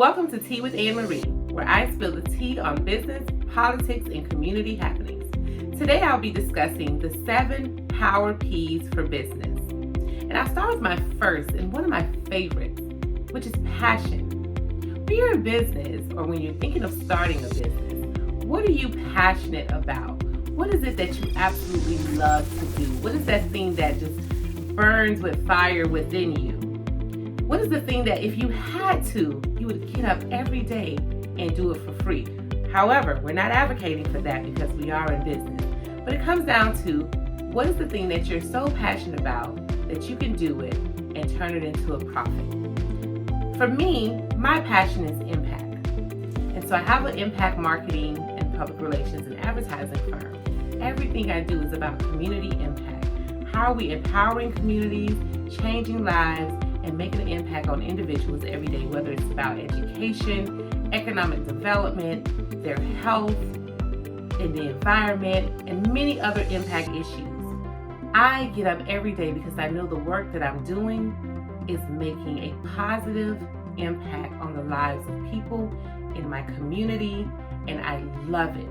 Welcome to Tea with Ann Marie, where I spill the tea on business, politics, and community happenings. Today I'll be discussing the 7 power P's for business. And I'll start with my first and one of my favorites, which is passion. When you're in business or when you're thinking of starting a business, what are you passionate about? What is it that you absolutely love to do? What is that thing that just burns with fire within you? What is the thing that if you had to, you would get up every day and do it for free? However, we're not advocating for that because we are in business. But it comes down to what is the thing that you're so passionate about that you can do it and turn it into a profit. For me, my passion is impact. And so I have an impact marketing and public relations and advertising firm. Everything I do is about community impact. How are we empowering communities, changing lives, and making an impact on individuals every day, whether it's about education, economic development, their health, and the environment, and many other impact issues. I get up every day because I know the work that I'm doing is making a positive impact on the lives of people in my community, and I love it.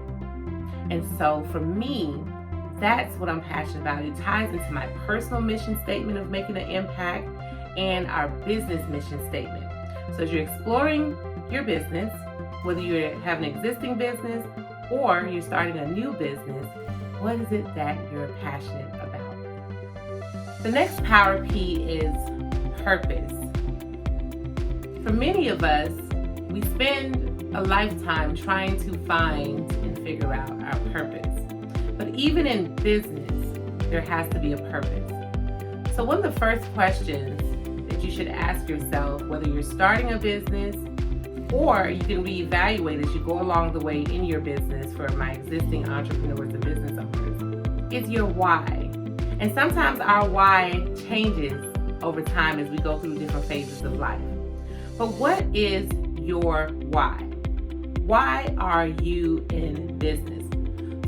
And so for me, that's what I'm passionate about. It ties into my personal mission statement of making an impact and our business mission statement. So as you're exploring your business, whether you have an existing business or you're starting a new business, what is it that you're passionate about? The next power P is purpose. For many of us, we spend a lifetime trying to find and figure out our purpose. But even in business, there has to be a purpose. So one of the first questions that you should ask yourself, whether you're starting a business or you can reevaluate as you go along the way in your business for my existing entrepreneurs and business owners, is your why. And sometimes our why changes over time as we go through different phases of life. But what is your why? Why are you in business?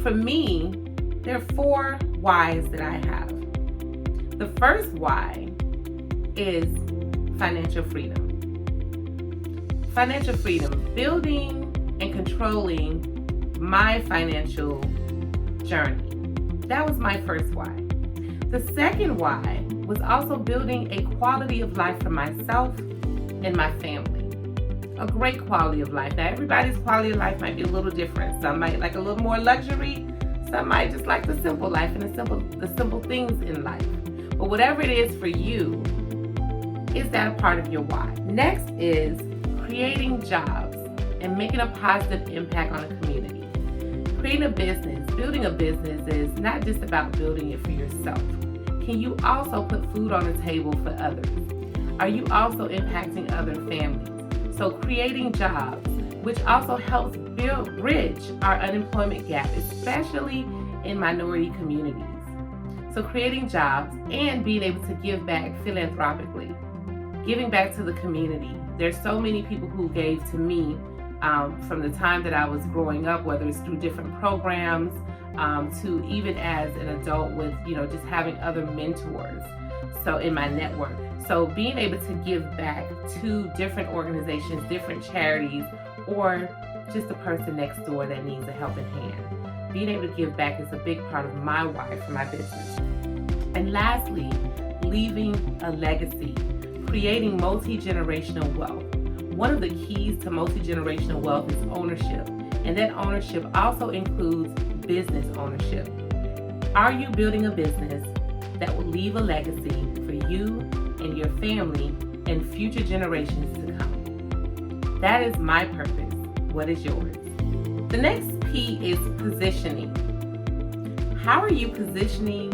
For me, there are 4 whys that I have. The first why is financial freedom. Financial freedom, building and controlling my financial journey. That was my first why. The second why was also building a quality of life for myself and my family. A great quality of life. Now, everybody's quality of life might be a little different. Some might like a little more luxury. Some might just like the simple life and the simple things in life. But whatever it is for you, is that a part of your why? Next is creating jobs and making a positive impact on a community. Creating a business, building a business is not just about building it for yourself. Can you also put food on the table for others? Are you also impacting other families? So creating jobs, which also helps bridge our unemployment gap, especially in minority communities. So creating jobs and being able to give back philanthropically, giving back to the community. There's so many people who gave to me from the time that I was growing up, whether it's through different programs, to even as an adult with, just having other mentors. So in my network. So being able to give back to different organizations, different charities, or just a person next door that needs a helping hand. Being able to give back is a big part of my why for my business. And lastly, leaving a legacy, creating multi-generational wealth. One of the keys to multi-generational wealth is ownership, and that ownership also includes business ownership. Are you building a business that will leave a legacy for you and your family and future generations to come? That is my purpose. What is yours? The next P is positioning. How are you positioning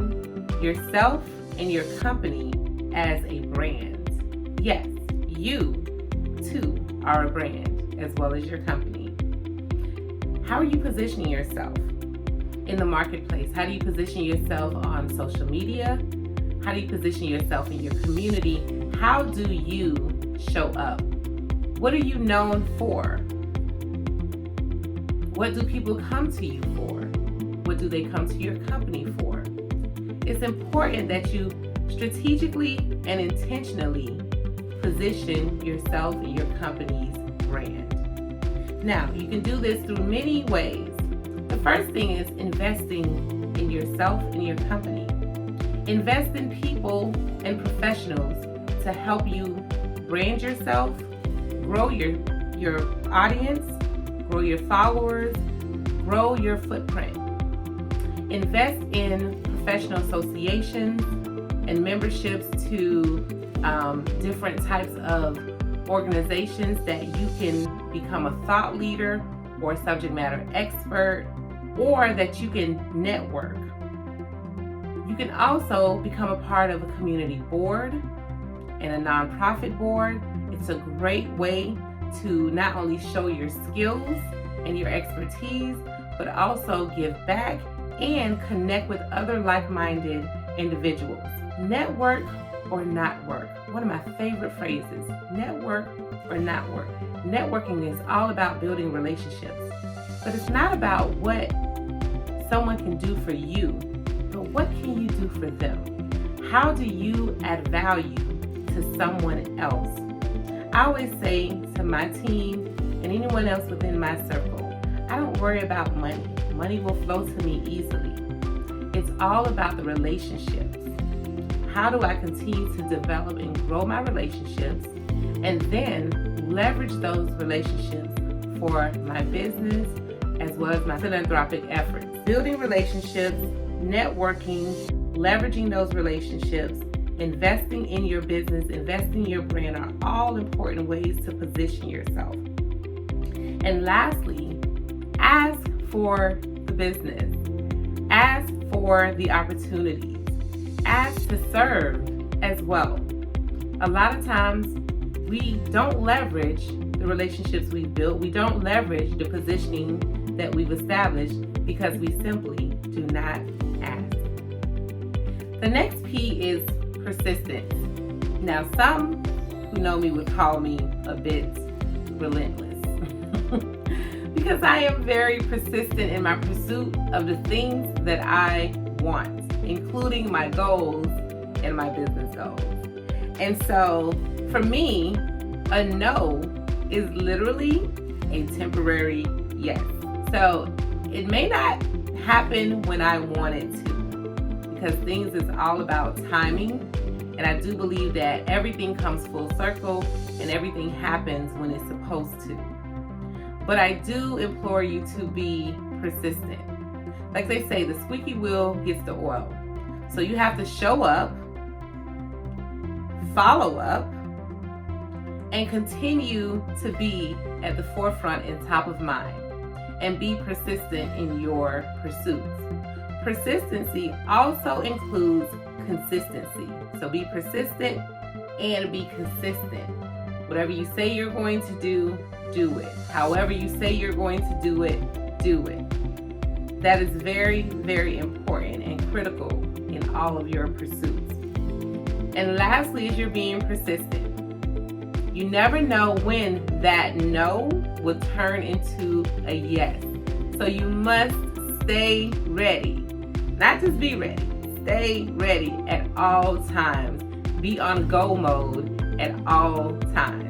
yourself and your company as a brand? Yes, you too are a brand as well as your company. How are you positioning yourself in the marketplace? How do you position yourself on social media? How do you position yourself in your community? How do you show up? What are you known for? What do people come to you for? What do they come to your company for? It's important that you strategically and intentionally position yourself and your company's brand. Now, you can do this through many ways. The first thing is investing in yourself and your company. Invest in people and professionals to help you brand yourself, grow your audience, grow your followers, grow your footprint. Invest in professional associations and memberships to different types of organizations that you can become a thought leader or a subject matter expert, or that you can network. You can also become a part of a community board and a nonprofit board. It's a great way to not only show your skills and your expertise, but also give back and connect with other like-minded individuals. Network or not work. One of my favorite phrases, network or not work. Networking is all about building relationships, but it's not about what someone can do for you, but what can you do for them? How do you add value to someone else? I always say to my team and anyone else within my circle, I don't worry about money. Money will flow to me easily. It's all about the relationships. How do I continue to develop and grow my relationships, and then leverage those relationships for my business as well as my philanthropic efforts? Building relationships, networking, leveraging those relationships, investing in your business, investing in your brand are all important ways to position yourself. And lastly, ask for the business. Ask for the opportunities. Ask to serve as well. A lot of times we don't leverage the relationships we've built. We don't leverage the positioning that we've established because we simply do not ask. The next P is persistence. Now, some who know me would call me a bit relentless because I am very persistent in my pursuit of the things that I want, including my goals and my business goals. And so for me, a no is literally a temporary yes. So it may not happen when I want it to, because things is all about timing. And I do believe that everything comes full circle and everything happens when it's supposed to. But I do implore you to be persistent. Like they say, the squeaky wheel gets the oil. So you have to show up, follow up, and continue to be at the forefront and top of mind, and be persistent in your pursuits. Persistency also includes consistency. So be persistent and be consistent. Whatever you say you're going to do it. However you say you're going to do it, do it. That is very, very important and critical in all of your pursuits. And lastly is you're being persistent. You never know when that no will turn into a yes. So you must stay ready. Not just be ready. Stay ready at all times. Be on go mode at all times.